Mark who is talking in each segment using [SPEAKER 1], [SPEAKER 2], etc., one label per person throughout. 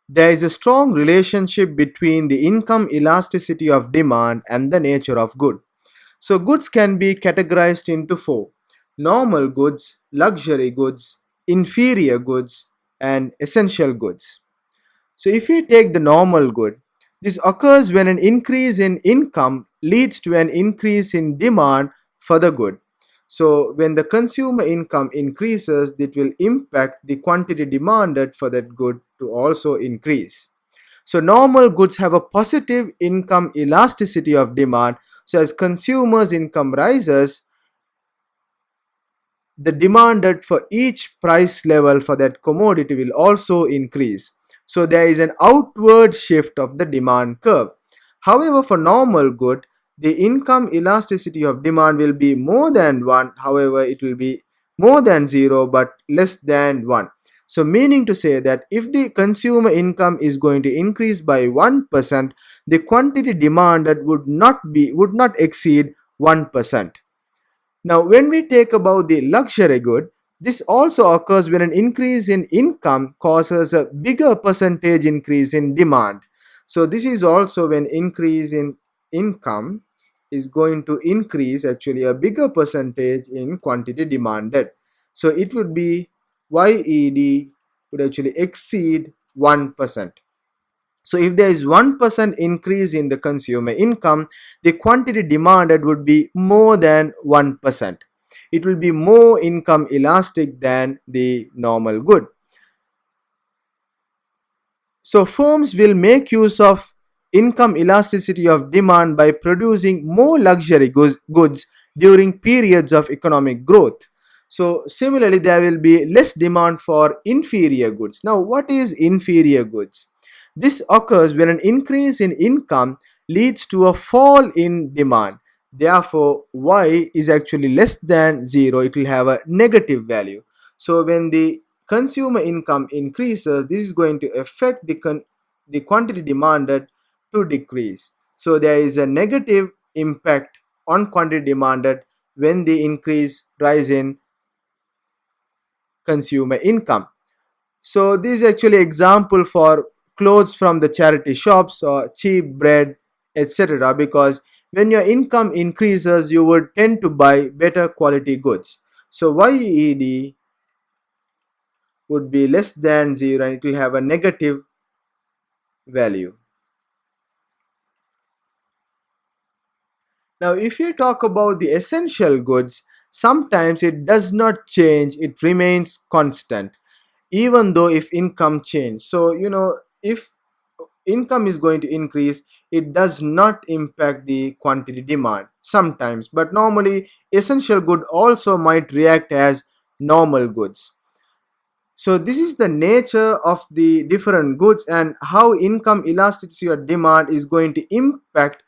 [SPEAKER 1] There is a strong relationship between the income elasticity of demand and the nature of good. So goods can be categorized into four: normal goods, luxury goods, inferior goods, and essential goods. So if we take the normal good, this occurs when an increase in income leads to an increase in demand for the good. So when the consumer income increases, it will impact the quantity demanded for that good to also increase. So normal goods have a positive income elasticity of demand. So as consumers' income rises, the demanded for each price level for that commodity will also increase. So there is an outward shift of the demand curve. However, for normal good, the income elasticity of demand will be more than 1. However, it will be more than 0 but less than 1. So meaning to say that if the consumer income is going to increase by 1%, the quantity demanded would not exceed 1%. Now, when we take about the luxury good, this also occurs when an increase in income causes a bigger percentage increase in demand. So this is also when increase in income is going to increase actually a bigger percentage in quantity demanded. So it would be YED would actually exceed 1%. So if there is 1% increase in the consumer income, the quantity demanded would be more than 1%. It will be more income elastic than the normal good. So firms will make use of income elasticity of demand by producing more luxury goods during periods of economic growth. So similarly, there will be less demand for inferior goods. Now, what is inferior goods? This occurs when an increase in income leads to a fall in demand. Therefore, Y is actually less than 0. It will have a negative value. So when the consumer income increases, this is going to affect the quantity demanded to decrease. So there is a negative impact on quantity demanded when the increase rise in consumer income. So this is actually example for clothes from the charity shops or cheap bread, etc. Because when your income increases, you would tend to buy better quality goods. So YED would be less than 0 and it will have a negative value. Now, if you talk about the essential goods, sometimes it does not change, it remains constant, even though if income change. So, if income is going to increase, it does not impact the quantity demand sometimes, but normally essential good also might react as normal goods. So this is the nature of the different goods and how income elasticity or demand is going to impact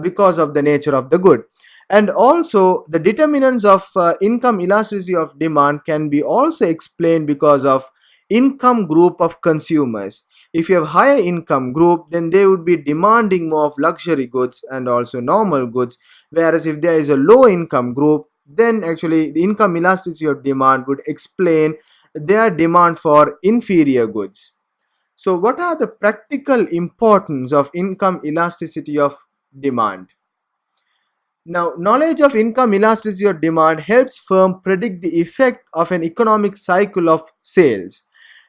[SPEAKER 1] because of the nature of the good. And also the determinants of income elasticity of demand can be also explained because of income group of consumers. If you have higher income group, then they would be demanding more of luxury goods and also normal goods. Whereas if there is a low income group, then actually the income elasticity of demand would explain their demand for inferior goods. So what are the practical importance of income elasticity of demand? Now, knowledge of income elasticity of demand helps firm predict the effect of an economic cycle of sales.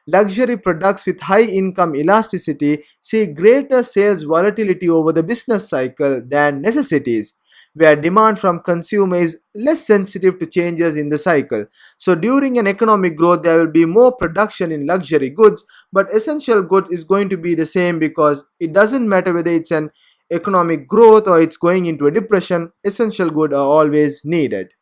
[SPEAKER 1] Luxury products with high income elasticity see greater sales volatility over the business cycle than necessities, where demand from consumer is less sensitive to changes in the cycle. So during an economic growth, there will be more production in luxury goods, but essential good is going to be the same because it doesn't matter whether it's an economic growth or it's going into a depression, essential goods are always needed.